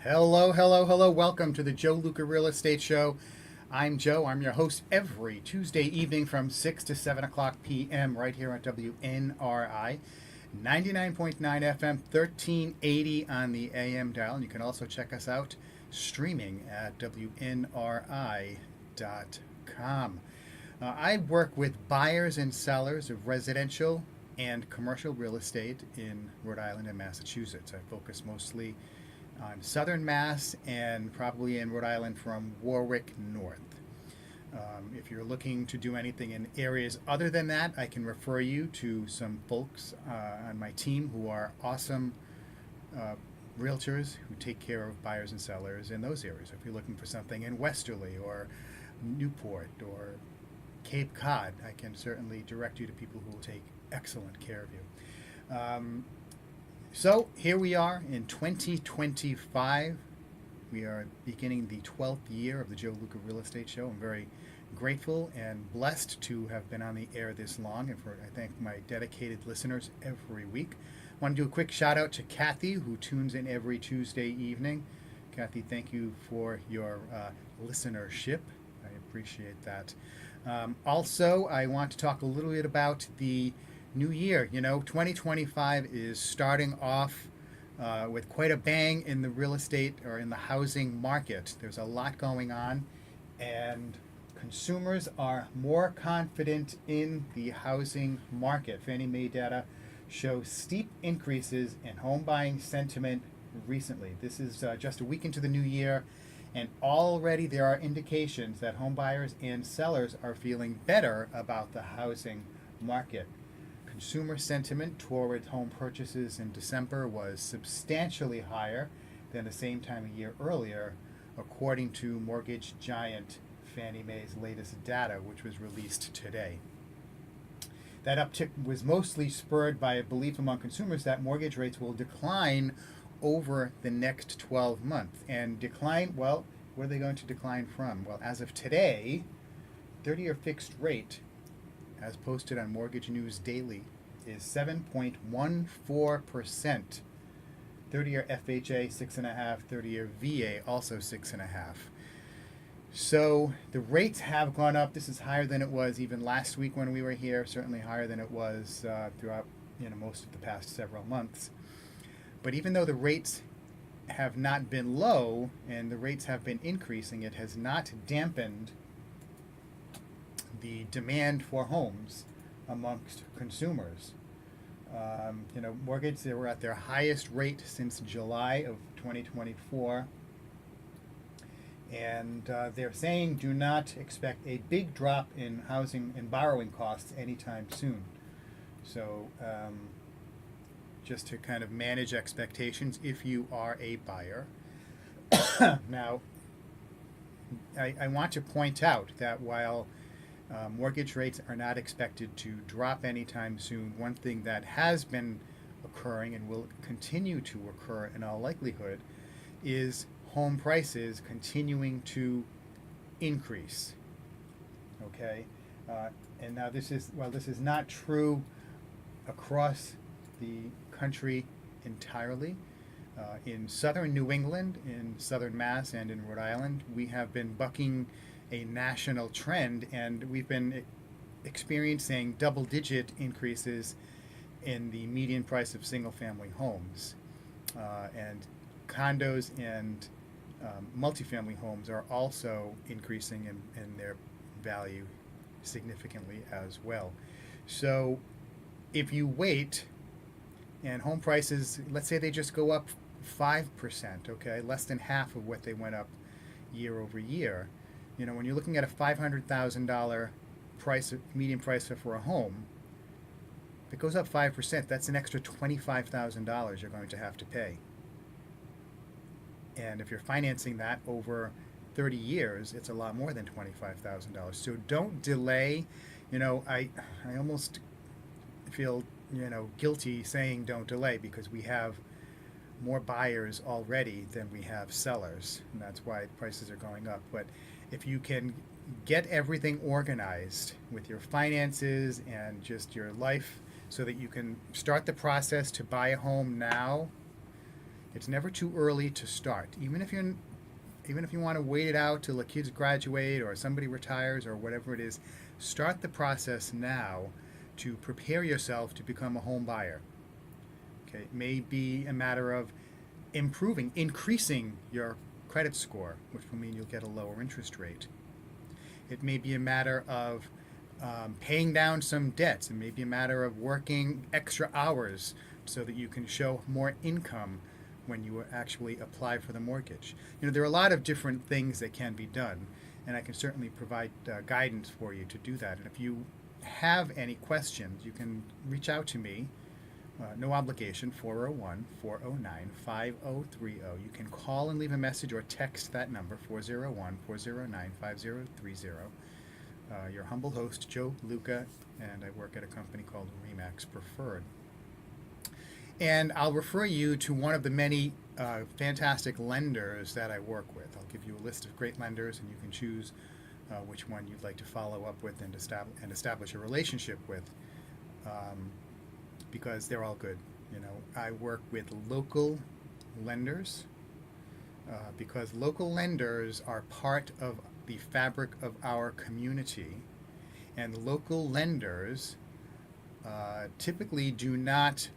Hello, hello, hello. Welcome to the Joe Luca Real Estate Show. I'm Joe. I'm your host every Tuesday evening from 6 to 7 o'clock p.m. right here on WNRI 99.9 FM, 1380 on the AM dial. And you can also check us out streaming at WNRI.com. I work with buyers and sellers of residential and commercial real estate in Rhode Island and Massachusetts. I focus mostly on southern Mass and probably in Rhode Island from Warwick north. If you're looking to do anything in areas other than that, I can refer you to some folks on my team who are awesome uh, realtors who take care of buyers and sellers in those areas. If you're looking for something in Westerly or Newport or Cape Cod, I can certainly direct you to people who will take excellent care of you. So here we are in 2025. We are beginning the 12th year of the Joe Luca Real Estate Show. I'm very grateful and blessed to have been on the air this long, and I thank my dedicated listeners every week. I want to do a quick shout out to Kathy, who tunes in every Tuesday evening. Kathy, thank you for your listenership. I appreciate that. Also, I want to talk a little bit about the new year. 2025 is starting off with quite a bang in the real estate or in the housing market. There's a lot going on, and consumers are more confident in the housing market. Fannie Mae data shows steep increases in home buying sentiment recently. This is just a week into the new year, and already there are indications that home buyers and sellers are feeling better about the housing market. Consumer sentiment toward home purchases in December was substantially higher than the same time a year earlier, according to mortgage giant Fannie Mae's latest data, which was released today. That uptick was mostly spurred by a belief among consumers that mortgage rates will decline over the next 12 months. And decline, well, where are they going to decline from? Well, as of today, 30-year fixed rate, as posted on Mortgage News Daily, is 7.14%. 30-year FHA 6.5, 30-year VA also 6.5. So the rates have gone up. This is higher than it was even last week when we were here. Certainly higher than it was throughout most of the past several months. But even though the rates have not been low and the rates have been increasing, it has not dampened the demand for homes amongst consumers. Mortgage, they were at their highest rate since July of 2024. And they're saying do not expect a big drop in housing and borrowing costs anytime soon. So just to kind of manage expectations if you are a buyer. Now, I want to point out that while mortgage rates are not expected to drop anytime soon, one thing that has been occurring and will continue to occur in all likelihood is home prices continuing to increase. Okay? And now this is not true across the country entirely. In southern New England, in southern Mass, and in Rhode Island, we have been bucking a national trend, and we've been experiencing double-digit increases in the median price of single-family homes. And condos and multifamily homes are also increasing in their value significantly as well. So if you wait and home prices, let's say they just go up 5%, okay, less than half of what they went up year over year. When you're looking at a $500,000 median price for a home, if it goes up 5%, that's an extra $25,000 you're going to have to pay. And if you're financing that over 30 years, it's a lot more than $25,000. So don't delay. I almost feel guilty saying don't delay, because we have more buyers already than we have sellers, and that's why prices are going up. But if you can get everything organized with your finances and just your life so that you can start the process to buy a home now, It's never too early to start. Even if you want to wait it out till the kids graduate or somebody retires or whatever it is, start the process now to prepare yourself to become a home buyer. Okay, it may be a matter of increasing your credit score, which will mean you'll get a lower interest rate. It may be a matter of paying down some debts. It may be a matter of working extra hours so that you can show more income when you actually apply for the mortgage. There are a lot of different things that can be done, and I can certainly provide guidance for you to do that. And if you have any questions, you can reach out to me. No obligation, 401-409-5030. You can call and leave a message or text that number, 401-409-5030. Your humble host, Joe Luca, and I work at a company called Remax Preferred. And I'll refer you to one of the many fantastic lenders that I work with. I'll give you a list of great lenders, and you can choose which one you'd like to follow up with and establish a relationship with, because they're all good. I work with local lenders because local lenders are part of the fabric of our community, and local lenders typically do not.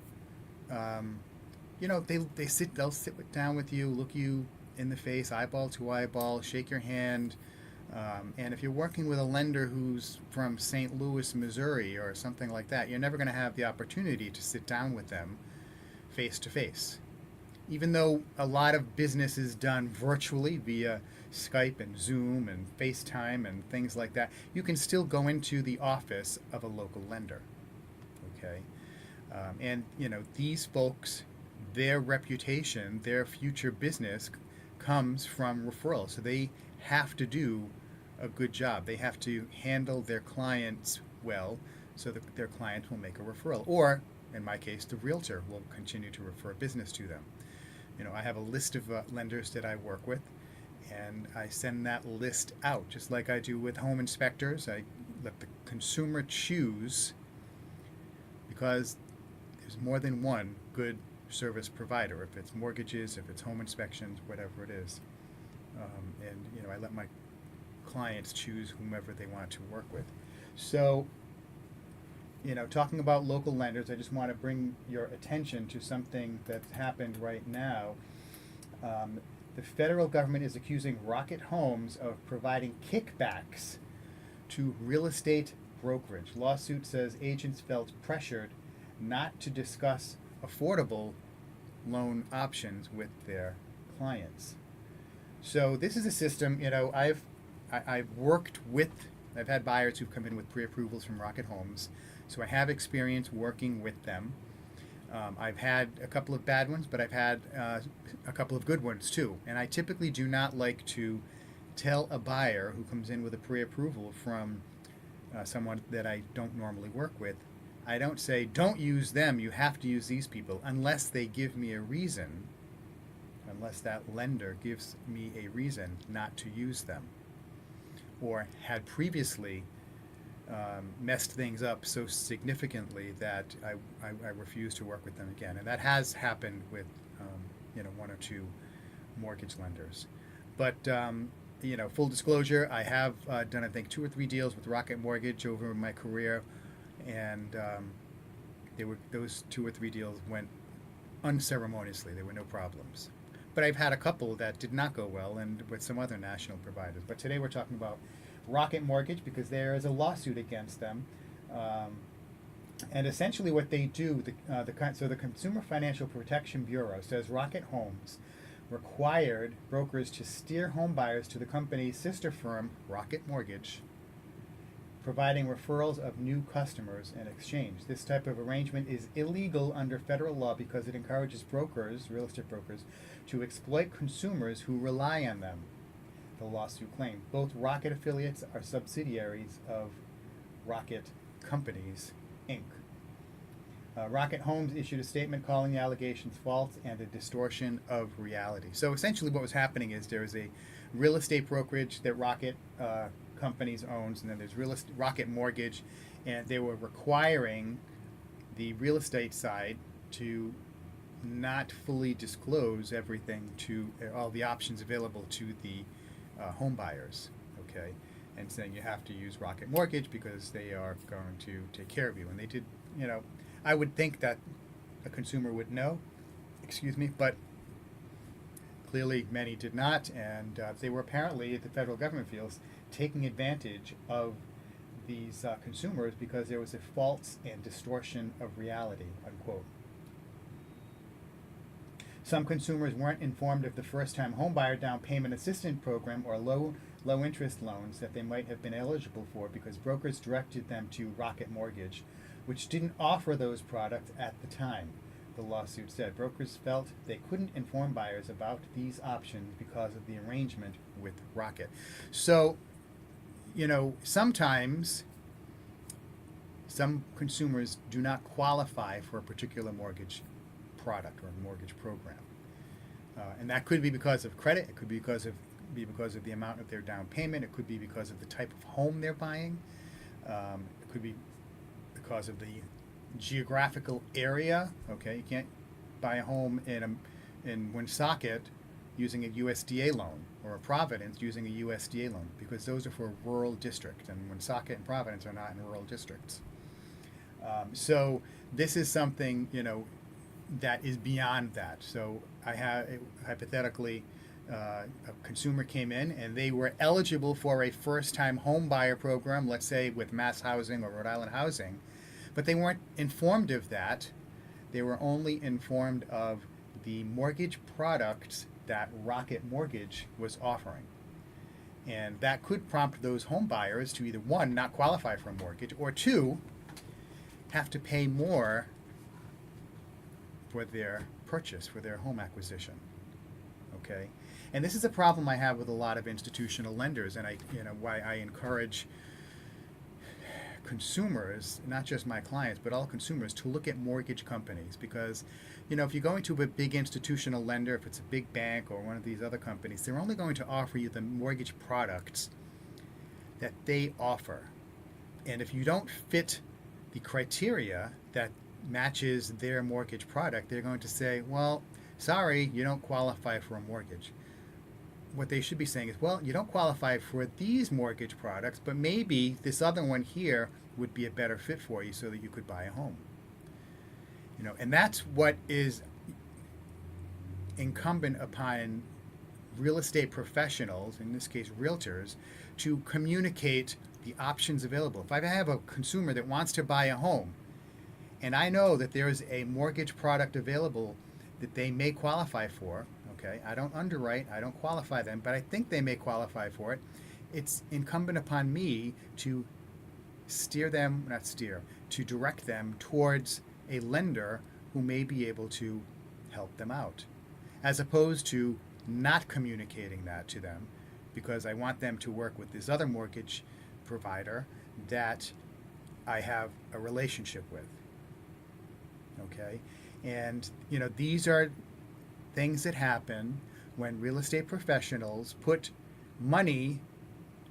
They'll sit down with you, look you in the face, eyeball to eyeball, shake your hand. And if you're working with a lender who's from St. Louis, Missouri, or something like that, you're never going to have the opportunity to sit down with them face to face. Even though a lot of business is done virtually via Skype and Zoom and FaceTime and things like that, you can still go into the office of a local lender. Okay? And these folks, their reputation, their future business comes from referrals. So they have to do a good job. They have to handle their clients well so that their clients will make a referral. Or, in my case, the realtor will continue to refer business to them. I have a list of lenders that I work with, and I send that list out, just like I do with home inspectors. I let the consumer choose, because there's more than one good service provider, if it's mortgages, if it's home inspections, whatever it is. And I let my clients choose whomever they want to work with. So, talking about local lenders, I just want to bring your attention to something that's happened right now. The federal government is accusing Rocket Homes of providing kickbacks to real estate brokerage. Lawsuit says agents felt pressured not to discuss affordable loan options with their clients. So this is a system, I've had buyers who've come in with pre-approvals from Rocket Homes, so I have experience working with them. I've had a couple of bad ones, but I've had a couple of good ones too. And I typically do not like to tell a buyer who comes in with a pre-approval from someone that I don't normally work with, I don't say, don't use them, you have to use these people, unless they give me a reason, unless that lender gives me a reason not to use them, or had previously messed things up so significantly that I refuse to work with them again. And that has happened with one or two mortgage lenders. But full disclosure, I have done, I think, 2 or 3 deals with Rocket Mortgage over my career, and those 2 or 3 deals went unceremoniously. There were no problems. But I've had a couple that did not go well, and with some other national providers. But today we're talking about Rocket Mortgage because there is a lawsuit against them. And essentially what they do, so the Consumer Financial Protection Bureau says Rocket Homes required brokers to steer home buyers to the company's sister firm, Rocket Mortgage, providing referrals of new customers in exchange. This type of arrangement is illegal under federal law because it encourages brokers, real estate brokers, to exploit consumers who rely on them, the lawsuit claimed. Both Rocket affiliates are subsidiaries of Rocket Companies, Inc. Rocket Homes issued a statement calling the allegations false and a distortion of reality. So essentially what was happening is there is a real estate brokerage that Rocket Companies owns, and then there's Rocket Mortgage, and they were requiring the real estate side to not fully disclose everything to all the options available to the home buyers, okay, and saying you have to use Rocket Mortgage because they are going to take care of you. And they did, you know, I would think that a consumer would know, excuse me, but clearly many did not, and they were apparently, the federal government feels, taking advantage of these consumers because there was a false and distortion of reality, unquote. Some consumers weren't informed of the first-time homebuyer down payment assistance program or low interest loans that they might have been eligible for because brokers directed them to Rocket Mortgage, which didn't offer those products at the time. The lawsuit said brokers felt they couldn't inform buyers about these options because of the arrangement with Rocket. So, you know, sometimes some consumers do not qualify for a particular mortgage product or mortgage program. And that could be because of credit, it could be because of the amount of their down payment, it could be because of the type of home they're buying, it could be because of the geographical area. Okay, you can't buy a home in Woonsocket using a USDA loan, or a Providence using a USDA loan, because those are for rural districts, and Woonsocket and Providence are not in rural districts. So this is something, you know, that is beyond that. So I have, hypothetically, a consumer came in and they were eligible for a first-time home buyer program, let's say with Mass Housing or Rhode Island Housing, but they weren't informed of that. They were only informed of the mortgage products that Rocket Mortgage was offering. And that could prompt those home buyers to either, one, not qualify for a mortgage, or two, have to pay more for their purchase, for their home acquisition. Okay? And this is a problem I have with a lot of institutional lenders, and why I encourage consumers, not just my clients, but all consumers, to look at mortgage companies. Because, you know, if you're going to a big institutional lender, if it's a big bank or one of these other companies, they're only going to offer you the mortgage products that they offer. And if you don't fit the criteria that matches their mortgage product, they're going to say, well, sorry, you don't qualify for a mortgage. What they should be saying is, well, you don't qualify for these mortgage products, but maybe this other one here would be a better fit for you so that you could buy a home. You know, and that's what is incumbent upon real estate professionals, in this case realtors, to communicate the options available. If I have a consumer that wants to buy a home, and I know that there is a mortgage product available that they may qualify for, okay, I don't underwrite, I don't qualify them, but I think they may qualify for it, it's incumbent upon me to to direct them towards a lender who may be able to help them out, as opposed to not communicating that to them, because I want them to work with this other mortgage provider that I have a relationship with. Okay? And, you know, these are things that happen when real estate professionals put money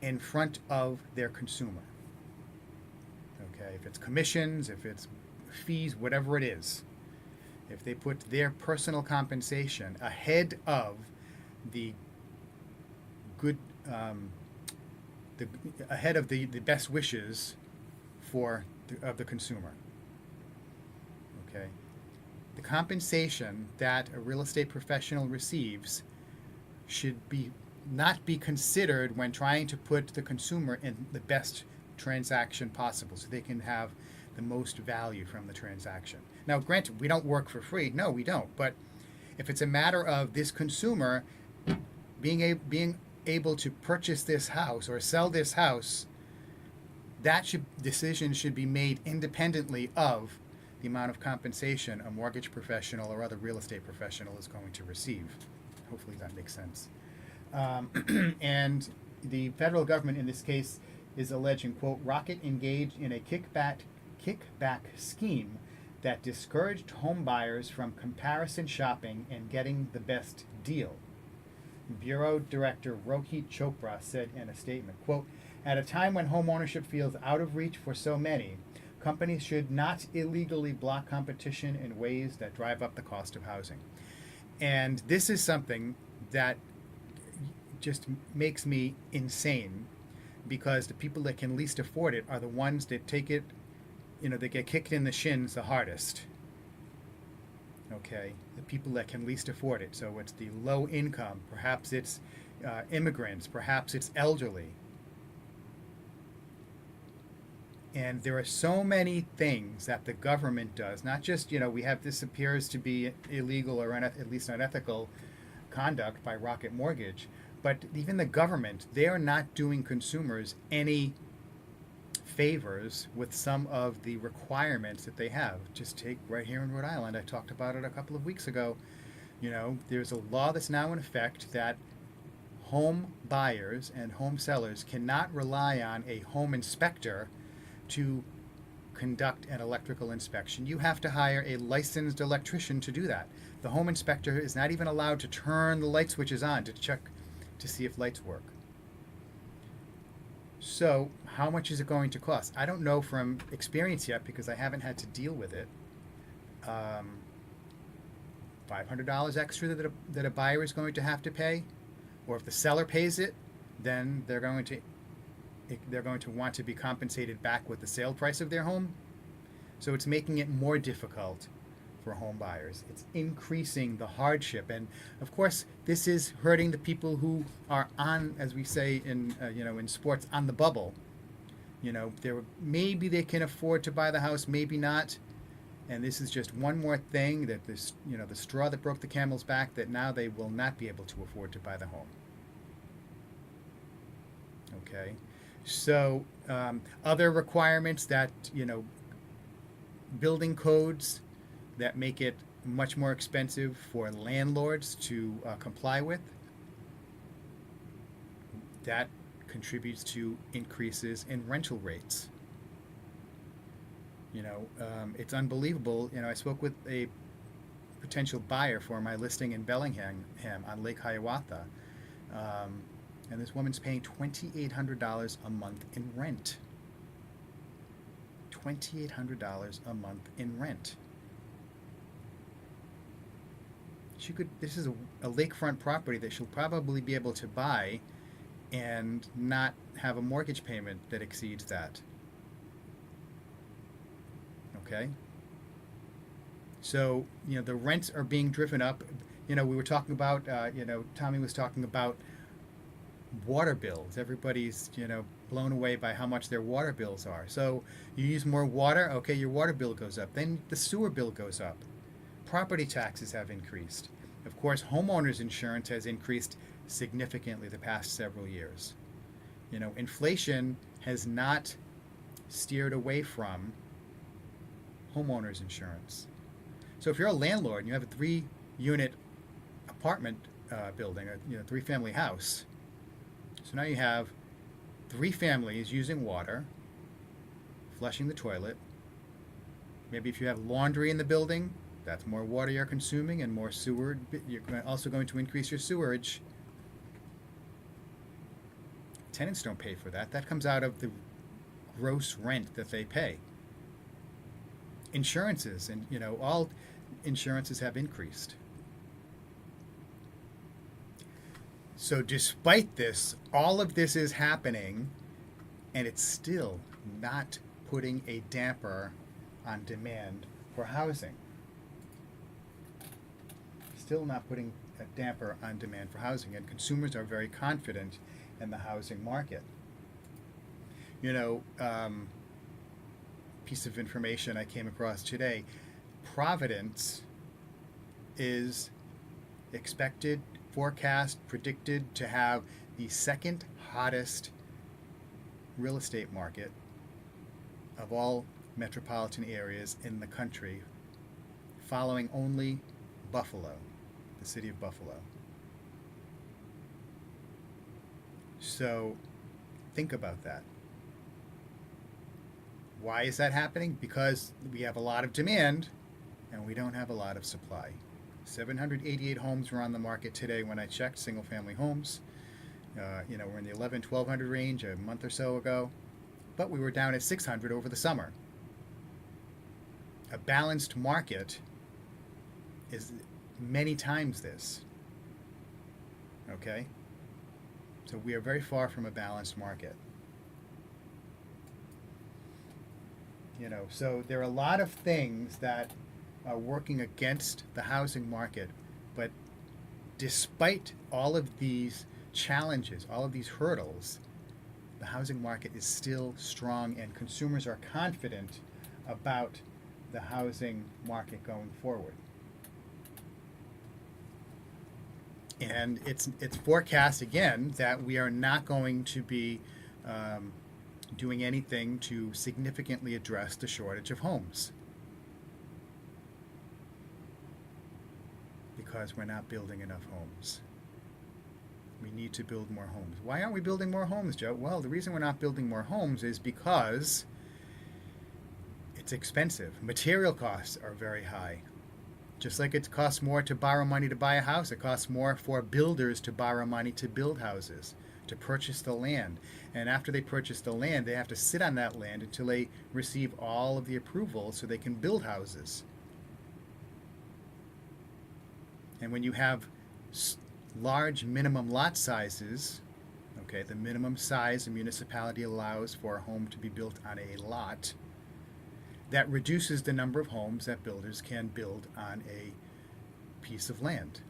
in front of their consumer. Okay? If it's commissions, if it's fees, whatever it is, if they put their personal compensation ahead of the good, ahead of the best wishes of the consumer. Okay? The compensation that a real estate professional receives should not be considered when trying to put the consumer in the best transaction possible, so they can have the most value from the transaction. Now, granted, we don't work for free. No, we don't. But if it's a matter of this consumer being able to purchase this house or sell this house, that decision should be made independently of the amount of compensation a mortgage professional or other real estate professional is going to receive. Hopefully that makes sense. And the federal government in this case is alleging, quote, Rocket engaged in a kickback scheme that discouraged home buyers from comparison shopping and getting the best deal. Bureau Director Rohit Chopra said in a statement, quote, at a time when home ownership feels out of reach for so many, Companies should not illegally block competition in ways that drive up the cost of housing. And this is something that just makes me insane, because the people that can least afford it are the ones that take it, that get kicked in the shins the hardest. Okay, the people that can least afford it. So it's the low income, perhaps it's immigrants, perhaps it's elderly. And there are so many things that the government does, not just, we have this appears to be illegal or at least unethical conduct by Rocket Mortgage, but even the government, they are not doing consumers any favors with some of the requirements that they have. Just take right here in Rhode Island, I talked about it a couple of weeks ago. There's a law that's now in effect that home buyers and home sellers cannot rely on a home inspector to conduct an electrical inspection. You have to hire a licensed electrician to do that. The home inspector is not even allowed to turn the light switches on to check to see if lights work. So how much is it going to cost? I don't know from experience yet, because I haven't had to deal with it. $500 extra that a buyer is going to have to pay, or if the seller pays it, then they're going to want to be compensated back with the sale price of their home. So it's making it more difficult for home buyers. It's increasing the hardship, and of course, this is hurting the people who are on, as we say in sports, on the bubble. Maybe they can afford to buy the house, maybe not, and this is just one more thing that the straw that broke the camel's back, that now they will not be able to afford to buy the home. Okay, so other requirements that building codes that make it much more expensive for landlords to comply with. That contributes to increases in rental rates. It's unbelievable. I spoke with a potential buyer for my listing in Bellingham on Lake Hiawatha, and this woman's paying $2,800 a month in rent. $2,800 a month in rent. This is a lakefront property that she'll probably be able to buy and not have a mortgage payment that exceeds that. Okay? So, the rents are being driven up. We were talking about, Tommy was talking about water bills. Everybody's, blown away by how much their water bills are. So you use more water, okay, your water bill goes up. Then the sewer bill goes up. Property taxes have increased. Of course, homeowners insurance has increased significantly the past several years. Inflation has not steered away from homeowners insurance. So if you're a landlord and you have a 3-unit apartment building, a 3-family house, so now you have 3 families using water, flushing the toilet. Maybe if you have laundry in the building, that's more water you're consuming and more sewer. You're also going to increase your sewerage. Tenants don't pay for that. That comes out of the gross rent that they pay. Insurances, and all insurances have increased. So despite this, all of this is happening, and it's still not putting a damper on demand for housing. Still not putting a damper on demand for housing, and consumers are very confident in the housing market. Piece of information I came across today, Providence is predicted to have the second hottest real estate market of all metropolitan areas in the country, following only Buffalo, the city of Buffalo. So think about that. Why is that happening? Because we have a lot of demand and we don't have a lot of supply. 788 homes were on the market today when I checked, single-family homes. We're in the 1,100-1,200 range a month or so ago, but we were down at 600 over the summer. A balanced market is many times this. Okay? So we are very far from a balanced market. So there are a lot of things that are working against the housing market, but despite all of these challenges, all of these hurdles, the housing market is still strong and consumers are confident about the housing market going forward. And it's forecast again that we are not going to be doing anything to significantly address the shortage of homes, because we're not building enough homes. We need to build more homes. Why aren't we building more homes, Joe? Well, the reason we're not building more homes is because it's expensive. Material costs are very high. Just like it costs more to borrow money to buy a house, it costs more for builders to borrow money to build houses, to purchase the land. And after they purchase the land, they have to sit on that land until they receive all of the approvals so they can build houses. And when you have large minimum lot sizes, okay, the minimum size a municipality allows for a home to be built on a lot, that reduces the number of homes that builders can build on a piece of land.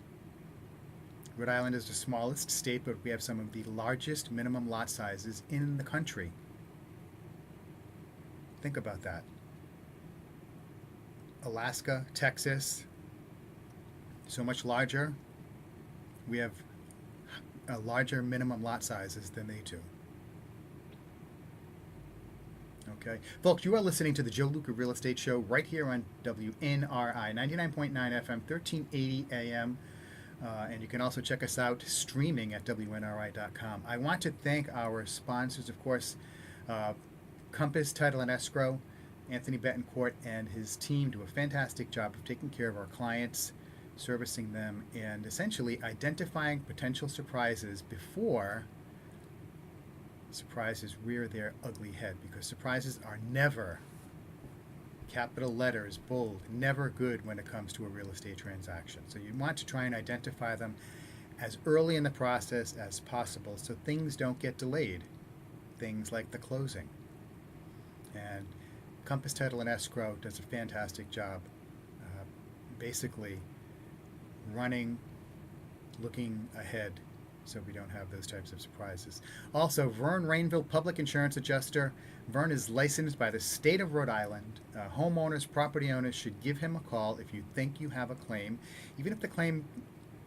Rhode Island is the smallest state, but we have some of the largest minimum lot sizes in the country. Think about that. Alaska, Texas, so much larger. We have larger minimum lot sizes than they do. Okay. Folks, you are listening to the Joe Luca Real Estate Show right here on WNRI 99.9 FM, 1380 AM. And you can also check us out streaming at WNRI.com. I want to thank our sponsors, of course, Compass Title and Escrow. Anthony Betancourt and his team do a fantastic job of taking care of our clients, servicing them, and essentially identifying potential surprises before surprises rear their ugly head, because surprises are never, capital letters, bold, never good when it comes to a real estate transaction. So you want to try and identify them as early in the process as possible so things don't get delayed, things like the closing. And Compass Title and Escrow does a fantastic job basically running, looking ahead so we don't have those types of surprises. Also, Vern Rainville, Public Insurance Adjuster. Vern is licensed by the state of Rhode Island. Homeowners, property owners should give him a call if you think you have a claim. Even if the claim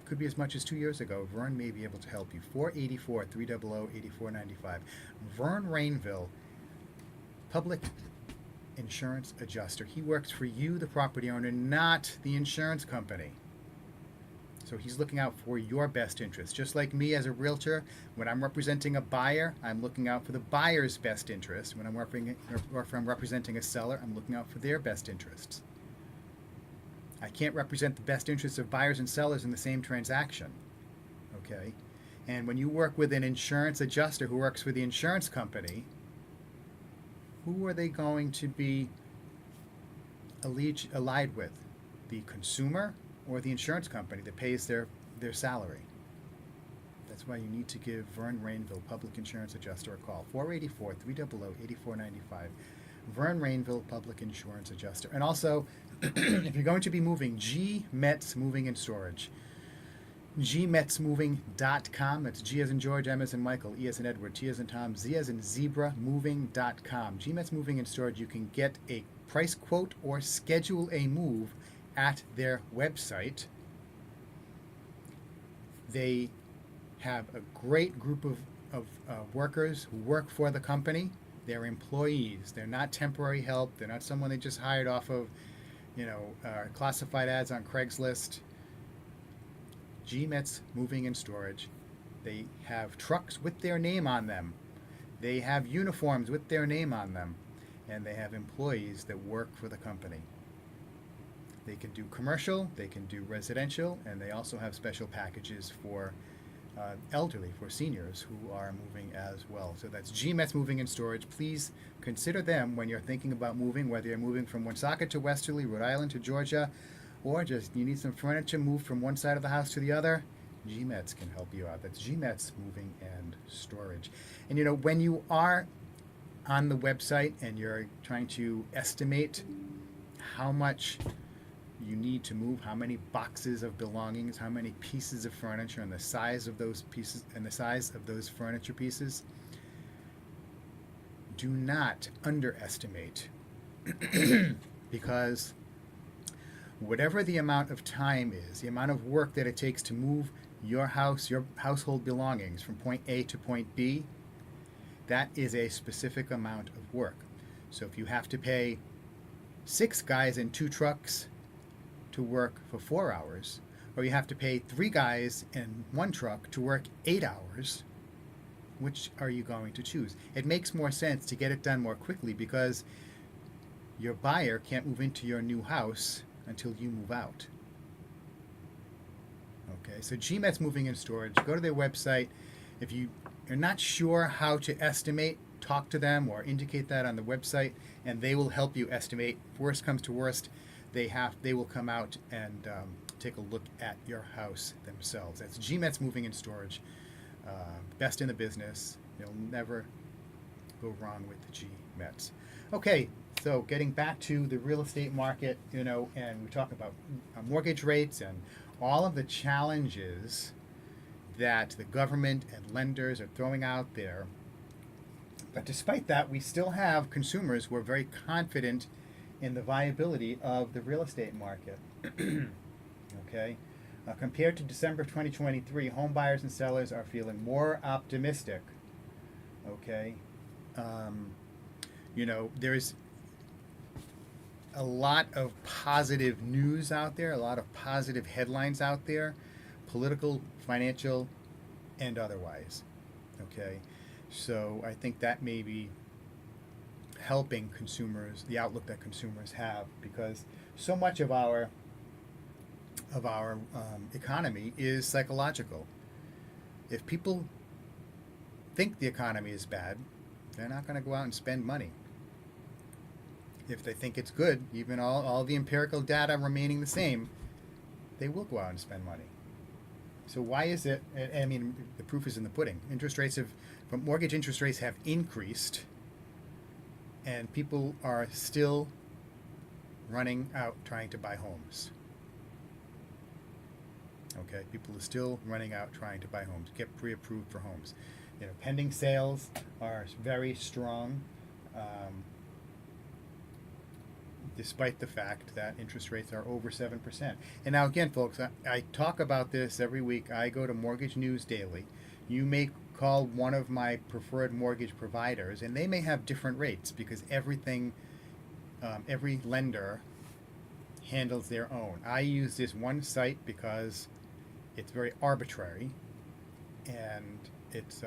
could be as much as 2 years ago, Vern may be able to help you. 484-300-8495. Vern Rainville, Public Insurance Adjuster. He works for you, the property owner, not the insurance company. So he's looking out for your best interest. Just like me as a realtor, when I'm representing a buyer, I'm looking out for the buyer's best interest. When I'm representing a seller, I'm looking out for their best interests. I can't represent the best interests of buyers and sellers in the same transaction. Okay? And when you work with an insurance adjuster who works for the insurance company, who are they going to be allied with? The consumer or the insurance company that pays their salary? That's why you need to give Vern Rainville, Public Insurance Adjuster, a call. 484-300-8495. Vern Rainville, Public Insurance Adjuster. And also, if you're going to be moving, G Metz Moving and Storage. gmetzmoving.com. That's G as in George, M as in Michael, E as in Edward, T as in Tom, Z as in Zebra, moving.com. G Metz Moving and Storage. You can get a price quote or schedule a move at their website. They have a great group of workers who work for the company. They're employees. They're not temporary help. They're not someone they just hired off of, classified ads on Craigslist. G Metz Moving and Storage. They have trucks with their name on them. They have uniforms with their name on them. And they have employees that work for the company. They can do commercial, they can do residential, and they also have special packages for elderly, for seniors who are moving as well. So that's GMET's Moving and Storage. Please consider them when you're thinking about moving, whether you're moving from Woonsocket to Westerly, Rhode Island to Georgia, or just you need some furniture moved from one side of the house to the other. GMET's can help you out. That's GMET's Moving and Storage. And when you are on the website and you're trying to estimate how much you need to move, how many boxes of belongings, how many pieces of furniture, and the size of those pieces and the size of those furniture pieces, do not underestimate because whatever the amount of time is, the amount of work that it takes to move your house, your household belongings from point A to point B, that is a specific amount of work. So if you have to pay 6 guys in 2 trucks to work for 4 hours, or you have to pay 3 guys in 1 truck to work 8 hours, which are you going to choose? It makes more sense to get it done more quickly because your buyer can't move into your new house until you move out. Okay, so GMET's Moving and Storage. Go to their website. If you're not sure how to estimate, talk to them or indicate that on the website, and they will help you estimate. Worst comes to worst, they will come out and take a look at your house themselves. That's GMET's Moving and Storage. Best in the business. You'll never go wrong with the GMETs. Okay, so getting back to the real estate market, and we talk about mortgage rates and all of the challenges that the government and lenders are throwing out there. But despite that, we still have consumers who are very confident in the viability of the real estate market. Okay? Compared to December 2023, home buyers and sellers are feeling more optimistic. Okay? There's a lot of positive news out there, a lot of positive headlines out there, political, financial, and otherwise. Okay? So I think that may be helping consumers, the outlook that consumers have, because so much of our economy is psychological. If people think the economy is bad, they're not going to go out and spend money. If they think it's good, even all the empirical data remaining the same, they will go out and spend money. So why is it? I mean, the proof is in the pudding. Mortgage interest rates have increased, and people are still running out trying to buy homes. Okay, people are still running out trying to buy homes, get pre-approved for homes. Pending sales are very strong, despite the fact that interest rates are over 7%. And now again, folks, I talk about this every week. I go to Mortgage News Daily. You may call one of my preferred mortgage providers, and they may have different rates because every lender handles their own. I use this one site because it's very arbitrary, and it's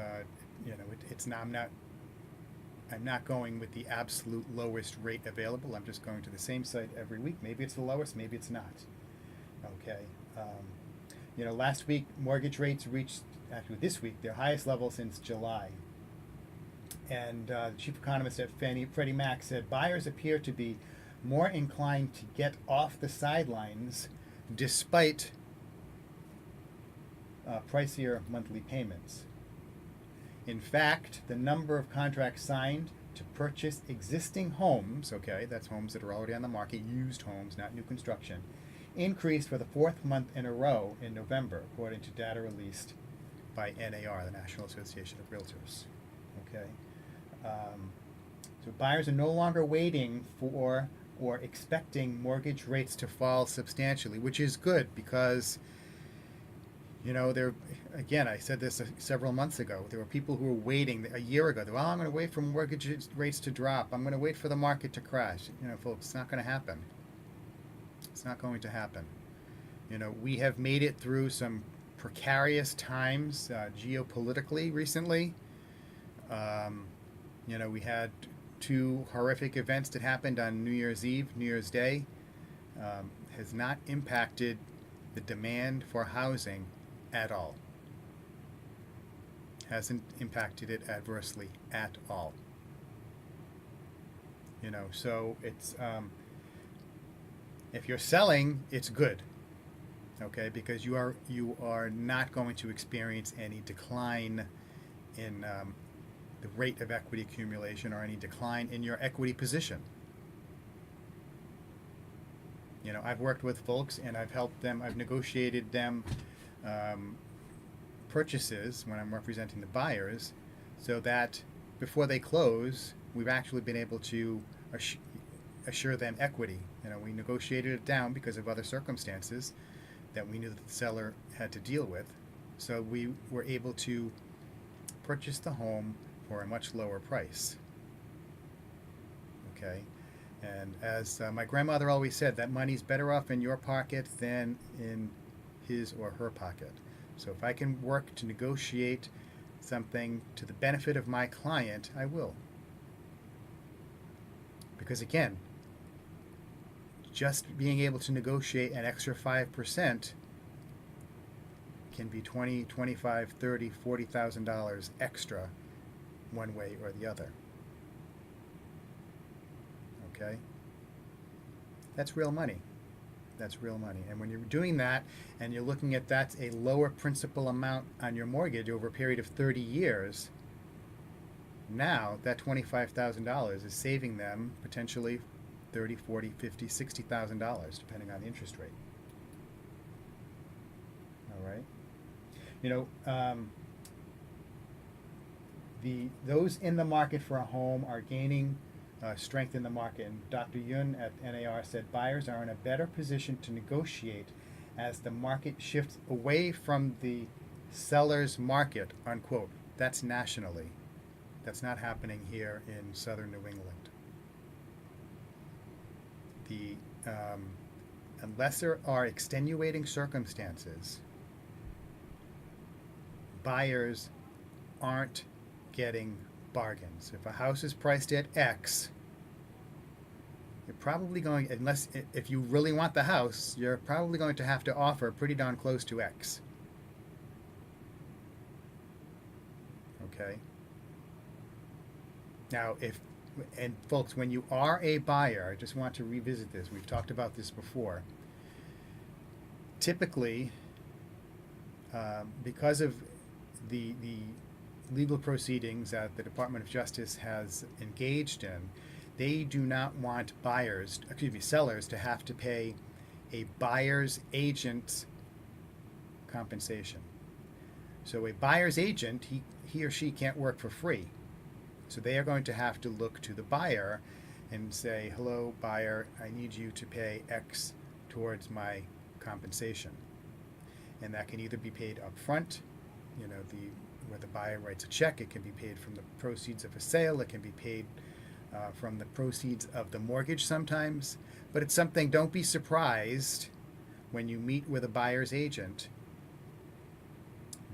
I'm not going with the absolute lowest rate available. I'm just going to the same site every week. Maybe it's the lowest, maybe it's not. Okay. Last week mortgage rates reached, actually this week, their highest level since July. And the chief economist at Freddie Mac said buyers appear to be more inclined to get off the sidelines despite pricier monthly payments. In fact, the number of contracts signed to purchase existing homes, okay, that's homes that are already on the market, used homes, not new construction, increased for the 4th month in a row in November, according to data released by NAR, the National Association of Realtors. Okay, so buyers are no longer waiting for or expecting mortgage rates to fall substantially, which is good because again, I said this several months ago. There were people who were waiting a year ago. I'm going to wait for mortgage rates to drop. I'm going to wait for the market to crash. Folks, it's not going to happen. It's not going to happen. We have made it through some precarious times geopolitically recently. We had 2 horrific events that happened on New Year's Eve, New Year's Day. Has not impacted the demand for housing at all. Hasn't impacted it adversely at all. So it's if you're selling, it's good, okay, because you are not going to experience any decline in the rate of equity accumulation or any decline in your equity position. I've worked with folks and I've helped them. I've negotiated them purchases when I'm representing the buyers, so that before they close, we've actually been able to assure them equity. We negotiated it down because of other circumstances that we knew that the seller had to deal with. So we were able to purchase the home for a much lower price. Okay? And as my grandmother always said, that money's better off in your pocket than in his or her pocket. So if I can work to negotiate something to the benefit of my client, I will. Because again, just being able to negotiate an extra 5% can be $20, $25, $30, $40,000 extra one way or the other. Okay? That's real money. That's real money. And when you're doing that and you're looking at that's a lower principal amount on your mortgage over a period of 30 years, now that $25,000 is saving them potentially $30, $40, $50, $60,000 depending on the interest rate. All right. Those in the market for a home are gaining strength in the market. And Dr. Yun at NAR said buyers are in a better position to negotiate as the market shifts away from the seller's market, unquote. That's nationally. That's not happening here in southern New England. Unless there are extenuating circumstances, buyers aren't getting bargains. If a house is priced at X, you're probably going, if you really want the house, you're probably going to have to offer pretty darn close to X. Okay? Now, folks, when you are a buyer, I just want to revisit this. We've talked about this before. Typically, because of the legal proceedings that the Department of Justice has engaged in, they do not want sellers to have to pay a buyer's agent's compensation. So a buyer's agent, he or she can't work for free. So they are going to have to look to the buyer and say, hello, buyer, I need you to pay X towards my compensation. And that can either be paid up front, where the buyer writes a check. It can be paid from the proceeds of a sale. It can be paid from the proceeds of the mortgage sometimes. But it's something, don't be surprised when you meet with a buyer's agent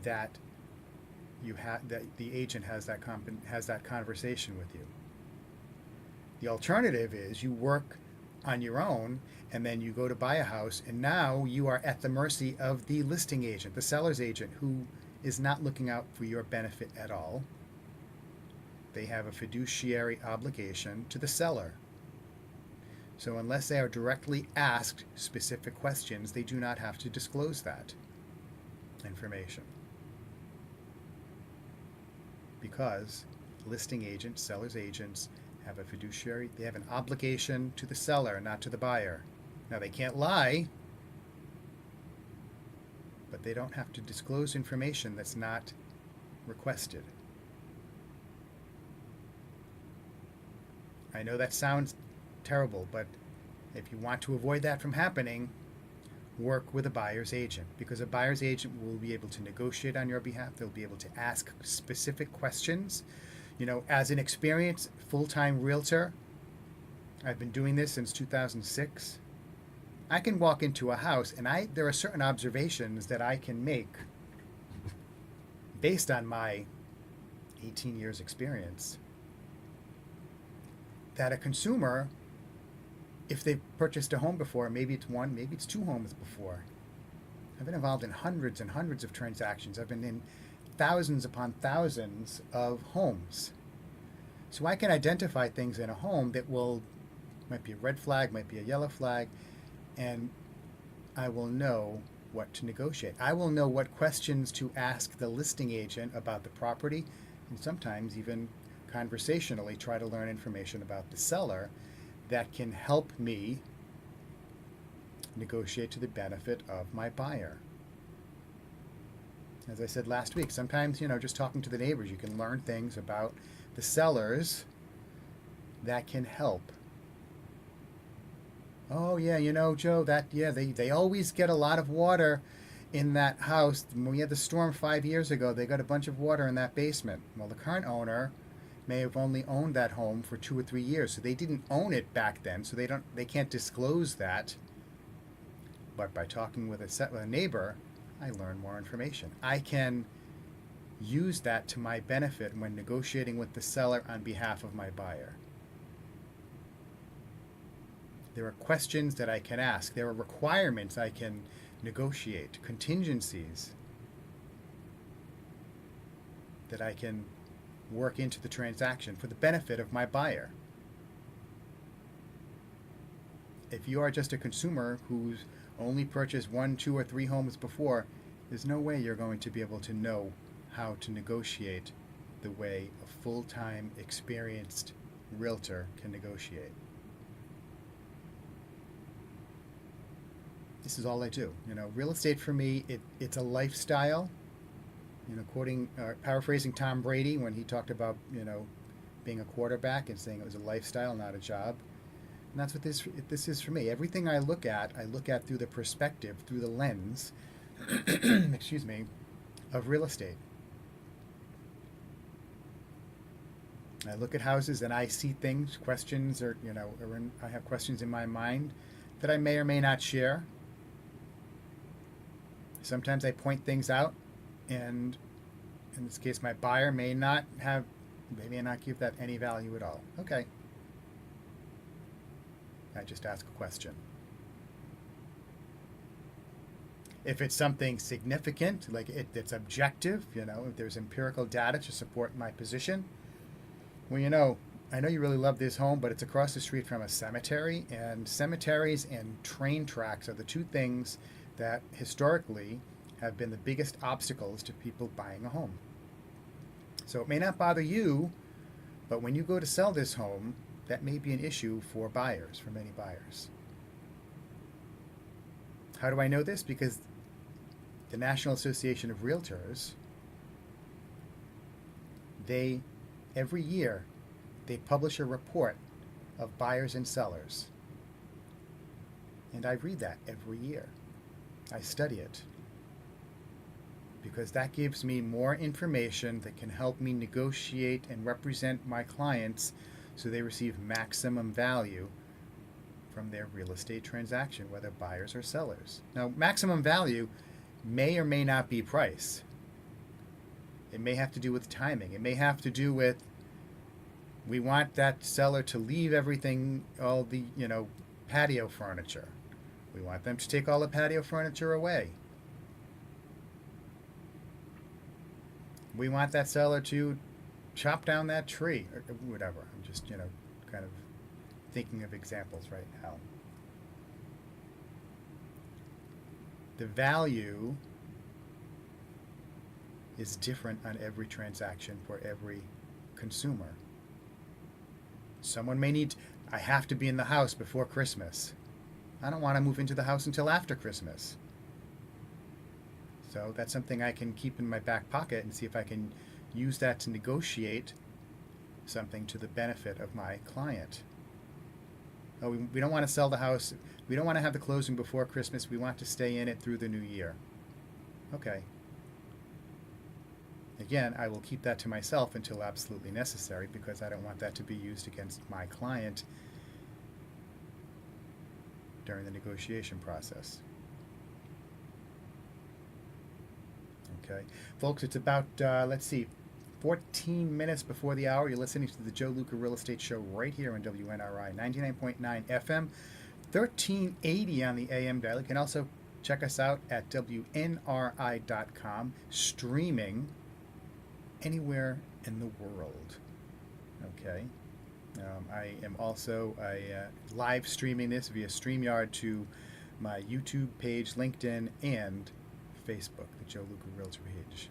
that that the agent has that conversation with you. The alternative is you work on your own and then you go to buy a house, and now you are at the mercy of the listing agent, the seller's agent, who is not looking out for your benefit at all. They have a fiduciary obligation to the seller. So unless they are directly asked specific questions, they do not have to disclose that information. Because listing agents, seller's agents, have a fiduciary, they have an obligation to the seller, not to the buyer. Now, they can't lie, but they don't have to disclose information that's not requested. I know that sounds terrible, but if you want to avoid that from happening, work with a buyer's agent, because a buyer's agent will be able to negotiate on your behalf. They'll be able to ask specific questions. As an experienced full-time realtor, I've been doing this since 2006. I can walk into a house and there are certain observations that I can make based on my 18 years experience that a consumer, if they've purchased a home before, maybe it's one, maybe it's two homes before. I've been involved in hundreds and hundreds of transactions. I've been in thousands upon thousands of homes. So I can identify things in a home that might be a red flag, might be a yellow flag, and I will know what to negotiate. I will know what questions to ask the listing agent about the property, and sometimes even conversationally try to learn information about the seller that can help me negotiate to the benefit of my buyer. As I said last week, sometimes, just talking to the neighbors, you can learn things about the sellers that can help. Oh yeah, Joe, they always get a lot of water in that house. When we had the storm 5 years ago, they got a bunch of water in that basement. Well, the current owner may have only owned that home for 2 or 3 years, so they didn't own it back then, so they can't disclose that. But by talking with a neighbor, I learn more information. I can use that to my benefit when negotiating with the seller on behalf of my buyer. There are questions that I can ask. There are requirements I can negotiate, contingencies that I can work into the transaction for the benefit of my buyer. If you are just a consumer who's only purchased 1, 2, or 3 homes before, there's no way you're going to be able to know how to negotiate the way a full-time, experienced realtor can negotiate. This is all I do. Real estate for me, it's a lifestyle. Paraphrasing Tom Brady when he talked about, being a quarterback and saying it was a lifestyle, not a job. And that's what this is for me. Everything I look at through the perspective, through the lens, excuse me, of real estate. I look at houses and I see things, questions, I have questions in my mind that I may or may not share. Sometimes I point things out, and in this case, my buyer may not give that any value at all. Okay. I just ask a question. If it's something significant, like it's objective, if there's empirical data to support my position, well, I know you really love this home, but it's across the street from a cemetery, and cemeteries and train tracks are the two things that historically have been the biggest obstacles to people buying a home. So it may not bother you, but when you go to sell this home, that may be an issue for many buyers. How do I know this? Because the National Association of Realtors, every year, they publish a report of buyers and sellers. And I read that every year. I study it. Because that gives me more information that can help me negotiate and represent my clients so they receive maximum value from their real estate transaction, whether buyers or sellers. Now, maximum value may or may not be price. It may have to do with timing. It may have to do with, we want that seller to leave everything, all the, patio furniture. We want them to take all the patio furniture away. We want that seller to chop down that tree, or whatever. I'm just, kind of thinking of examples right now. The value is different on every transaction for every consumer. Someone may need, I have to be in the house before Christmas. I don't want to move into the house until after Christmas. So that's something I can keep in my back pocket and see if I can use that to negotiate something to the benefit of my client. Oh, we don't want to sell the house. We don't want to have the closing before Christmas. We want to stay in it through the new year. Okay. Again, I will keep that to myself until absolutely necessary because I don't want that to be used against my client during the negotiation process. Okay. Folks, it's about, 14 minutes before the hour. You're listening to the Joe Luca Real Estate Show right here on WNRI 99.9 FM, 1380 on the AM dial. You can also check us out at WNRI.com, streaming anywhere in the world. Okay. I am also live streaming this via StreamYard to my YouTube page, LinkedIn, and Facebook, the Joe Luca Realtor page.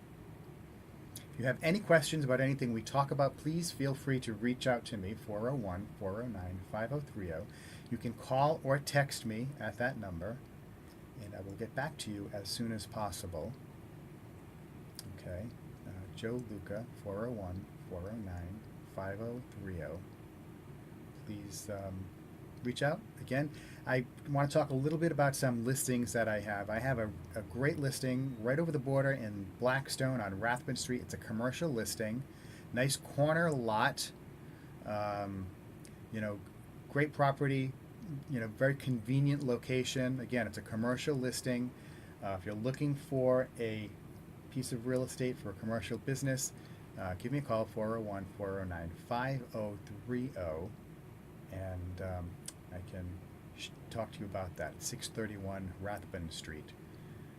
If you have any questions about anything we talk about, please feel free to reach out to me, 401-409-5030. You can call or text me at that number, and I will get back to you as soon as possible. Okay, Joe Luca, 401-409-5030. Please reach out. Again, I want to talk a little bit about some listings that I have. I have a great listing right over the border in Blackstone on Rathbun Street. It's a commercial listing. Nice corner lot. You know, great property. You know, very convenient location. Again, it's a commercial listing. If you're looking for a piece of real estate for a commercial business, give me a call, 401-409-5030. And I can talk to you about that. 631 Rathbun Street.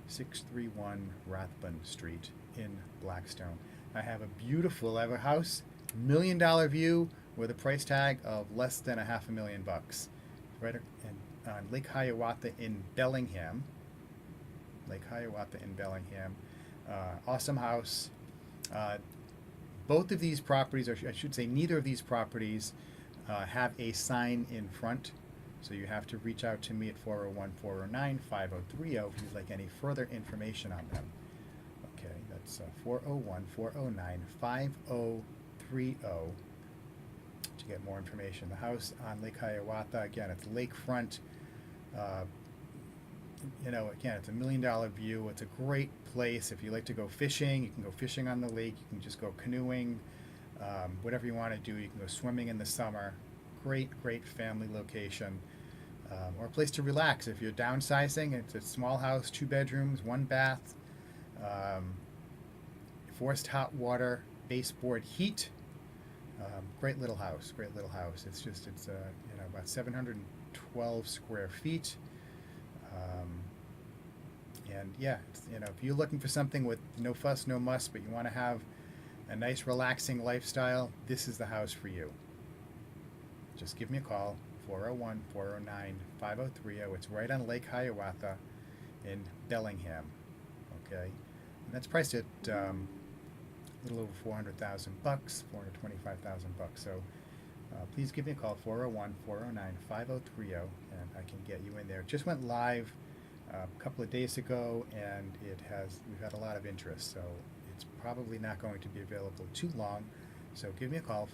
631 Rathbun Street in Blackstone. I have a house, $1 million view with a price tag of less than $500,000. Right on Lake Hiawatha in Bellingham. Awesome house. Both of these properties, or I should say neither of these properties, have a sign in front. So you have to reach out to me at 401-409-5030 if you'd like any further information on them. Okay, that's 401-409-5030 to get more information. The house on Lake Hiawatha, again, it's lakefront. You know, again, it's $1 million view. It's a great place. If you like to go fishing, you can go fishing on the lake. You can just go canoeing, whatever you want to do. You can go swimming in the summer. Great family location. Or a place to relax. If you're downsizing, it's a small house, 2 bedrooms, 1 bath, forced hot water, baseboard heat. Great little house. It's you know, about 712 square feet. And yeah, you know, if you're looking for something with no fuss, no muss, but you want to have a nice, relaxing lifestyle, this is the house for you. Just give me a call, 401-409-5030. It's right on Lake Hiawatha in Bellingham. Okay, and that's priced at a little over $400,000, $425,000. So please give me a call, 401-409-5030, and I can get you in there. It just went live a couple of days ago, and we've had a lot of interest, so it's probably not going to be available too long. So give me a call,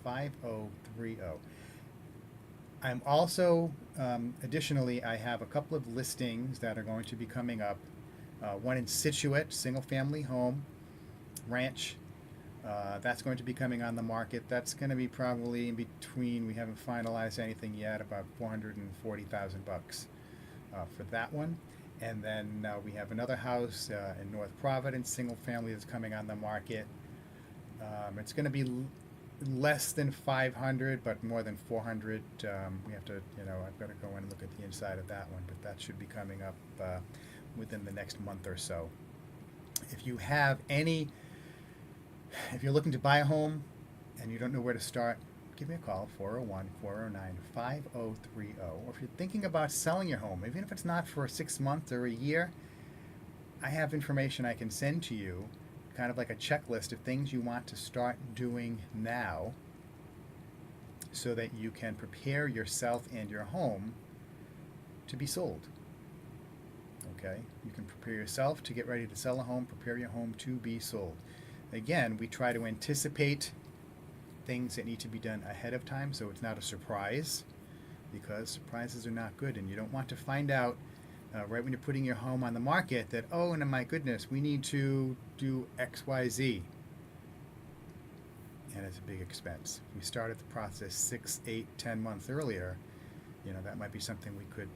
401-409-5030. I'm also, additionally, I have a couple of listings that are going to be coming up. One in Scituate, single-family home, ranch. That's going to be coming on the market. That's going to be probably in between, we haven't finalized anything yet, about $440,000 for that one. And then we have another house in North Providence, single family, that's coming on the market. It's going to be less than 500, but more than 400. We have to, you know, I've got to go in and look at the inside of that one, but that should be coming up within the next month or so. If you have if you're looking to buy a home and you don't know where to start, give me a call, 401-409-5030. Or if you're thinking about selling your home, even if it's not for 6 months or a year, I have information I can send to you, kind of like a checklist of things you want to start doing now so that you can prepare yourself and your home to be sold. Okay? You can prepare yourself to get ready to sell a home, prepare your home to be sold. Again, we try to anticipate things that need to be done ahead of time so it's not a surprise, because surprises are not good, and you don't want to find out right when you're putting your home on the market that, oh, and my goodness, we need to do X, Y, Z. And it's a big expense. If we started the process 6, 8, 10 months earlier, you know, that might be something we could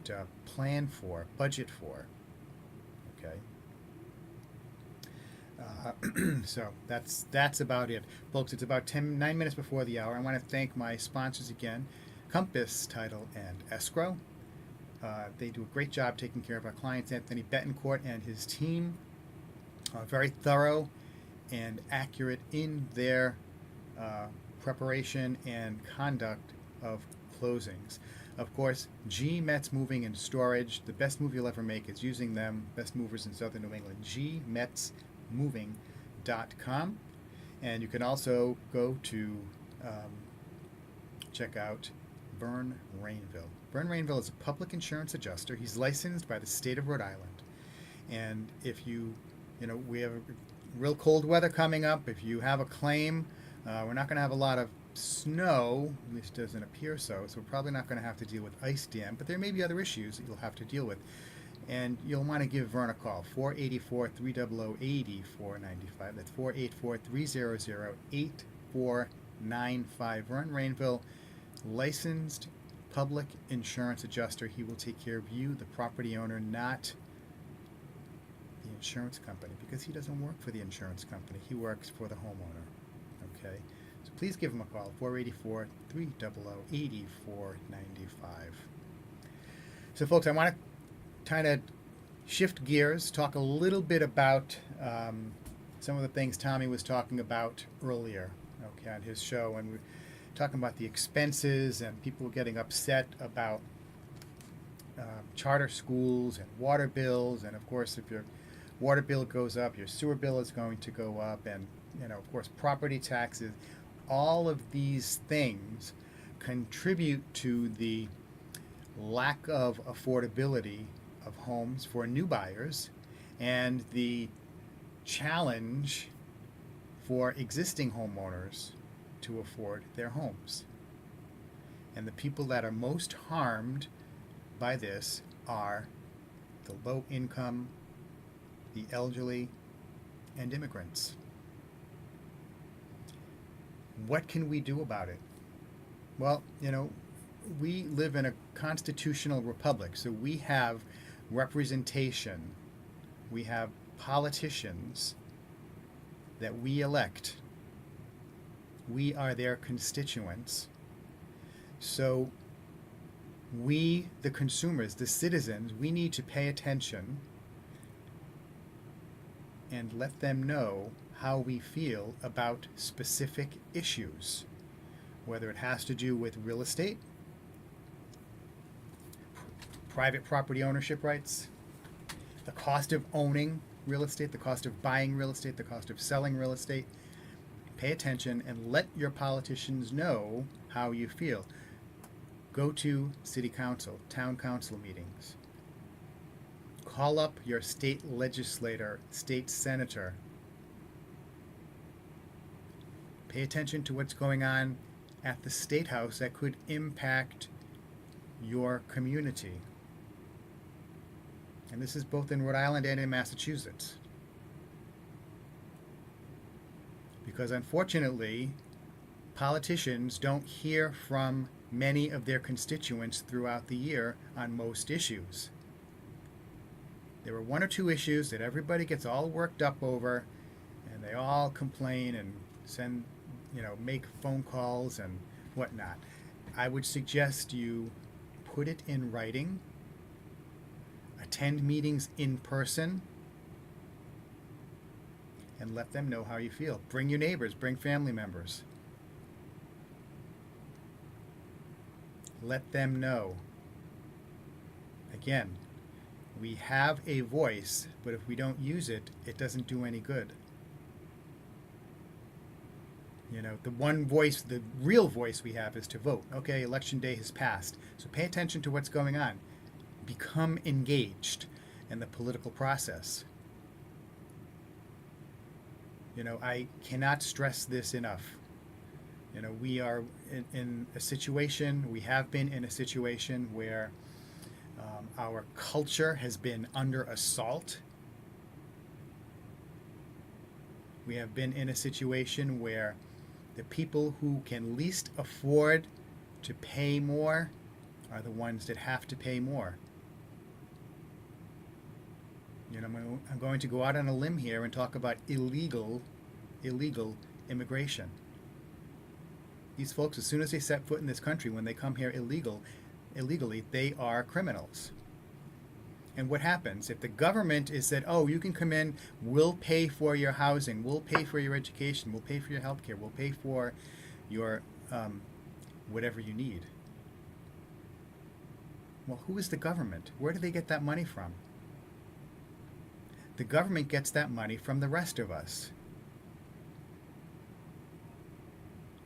plan for, budget for. Okay. So that's about it, folks. It's about 9 minutes before the hour. I want to thank my sponsors again, Compass Title and Escrow. They do a great job taking care of our clients. Anthony Betancourt and his team are very thorough and accurate in their preparation and conduct of closings. Of course, G Metz Moving and Storage, the best move you'll ever make is using them, best movers in southern New England, gmetzmoving.com. And you can also go to check out Vern Rainville. Vern Rainville is a public insurance adjuster. He's licensed by the state of Rhode Island. And if we have real cold weather coming up. If you have a claim, we're not going to have a lot of snow, at least it doesn't appear so, so we're probably not going to have to deal with ice dam, but there may be other issues that you'll have to deal with. And you'll want to give Vern a call, 484-300-8495. That's 484-300-8495. Vern Rainville, licensed public insurance adjuster. He will take care of you, the property owner, not the insurance company, because he doesn't work for the insurance company. He works for the homeowner. Okay? So please give him a call, 484-300-8495. So folks, I want to kind of shift gears, talk a little bit about some of the things Tommy was talking about earlier, okay, on his show, and we're talking about the expenses and people getting upset about charter schools and water bills, and of course if your water bill goes up, your sewer bill is going to go up, and of course property taxes. All of these things contribute to the lack of affordability of homes for new buyers and the challenge for existing homeowners to afford their homes. And the people that are most harmed by this are the low income, the elderly, and immigrants. What can we do about it? Well, we live in a constitutional republic, so we have representation. We have politicians that we elect. We are their constituents. So we, the consumers, the citizens, we need to pay attention and let them know how we feel about specific issues, whether it has to do with real estate, private property ownership rights, the cost of owning real estate, the cost of buying real estate, the cost of selling real estate. Pay attention and let your politicians know how you feel. Go to city council, town council meetings. Call up your state legislator, state senator. Pay attention to what's going on at the State House that could impact your community. And this is both in Rhode Island and in Massachusetts. Because unfortunately, politicians don't hear from many of their constituents throughout the year on most issues. There are one or two issues that everybody gets all worked up over, and they all complain and send, make phone calls and whatnot. I would suggest you put it in writing, attend meetings in person, and let them know how you feel. Bring your neighbors, bring family members. Let them know. Again, we have a voice, but if we don't use it, it doesn't do any good. The one voice, the real voice we have is to vote. Okay, election day has passed, so pay attention to what's going on. Become engaged in the political process. I cannot stress this enough. We are in a situation, we have been in a situation where our culture has been under assault. We have been in a situation where the people who can least afford to pay more are the ones that have to pay more. I'm going to go out on a limb here and talk about illegal immigration. These folks, as soon as they set foot in this country, when they come here illegally, they are criminals. And what happens if the government is said, oh, you can come in, we'll pay for your housing, we'll pay for your education, we'll pay for your health care, we'll pay for your whatever you need. Well, who is the government? Where do they get that money from? The government gets that money from the rest of us.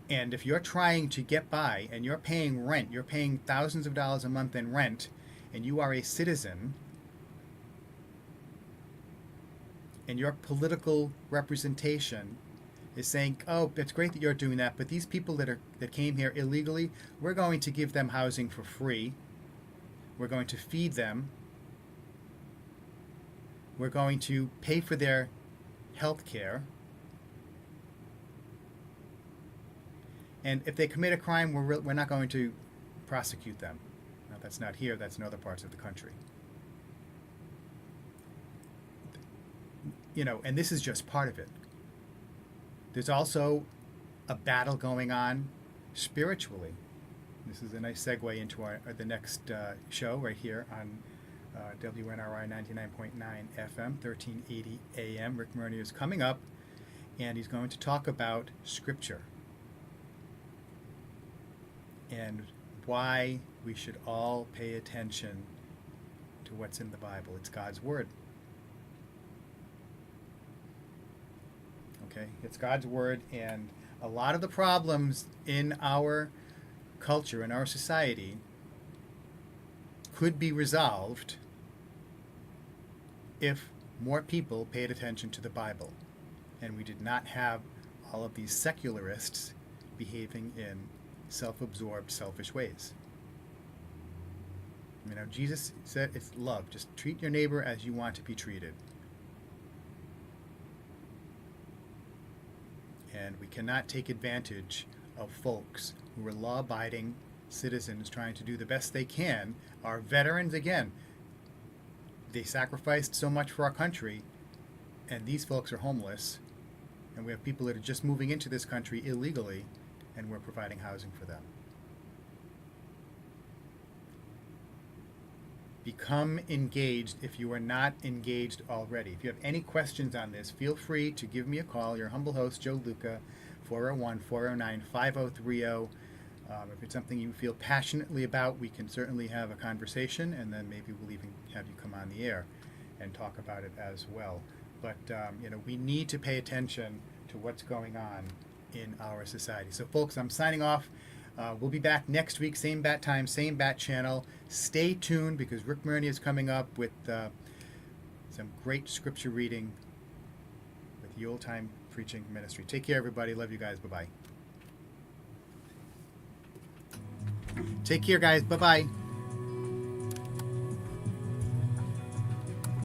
And if you're trying to get by and you're paying rent, you're paying thousands of dollars a month in rent, and you are a citizen, and your political representation is saying, oh, it's great that you're doing that, but these people that came here illegally, we're going to give them housing for free. We're going to feed them. We're going to pay for their health care. And if they commit a crime, we're not going to prosecute them. Now, that's not here, that's in other parts of the country. You know, and this is just part of it. There's also a battle going on spiritually. This is a nice segue into the next show right here on WNRI 99.9 FM, 1380 AM. Rick Maroney is coming up, and he's going to talk about Scripture and why we should all pay attention to what's in the Bible. It's God's Word. Okay, it's God's Word, and a lot of the problems in our culture, in our society, could be resolved if more people paid attention to the Bible and we did not have all of these secularists behaving in self-absorbed, selfish ways. You know, Jesus said it's love. Just treat your neighbor as you want to be treated. And we cannot take advantage of folks who are law-abiding citizens trying to do the best they can. Our veterans, again, they sacrificed so much for our country, and these folks are homeless. And we have people that are just moving into this country illegally, and we're providing housing for them. Become engaged if you are not engaged already. If you have any questions on this, feel free to give me a call. Your humble host, Joe Luca, 401-409-5030. If it's something you feel passionately about, we can certainly have a conversation, and then maybe we'll even have you come on the air and talk about it as well. But you know, we need to pay attention to what's going on in our society. So folks, I'm signing off. We'll be back next week, same bat time, same bat channel. Stay tuned, because Rick Maroney is coming up with some great scripture reading with the Old Time Preaching Ministry. Take care, everybody. Love you guys. Bye-bye. Take care, guys. Bye-bye.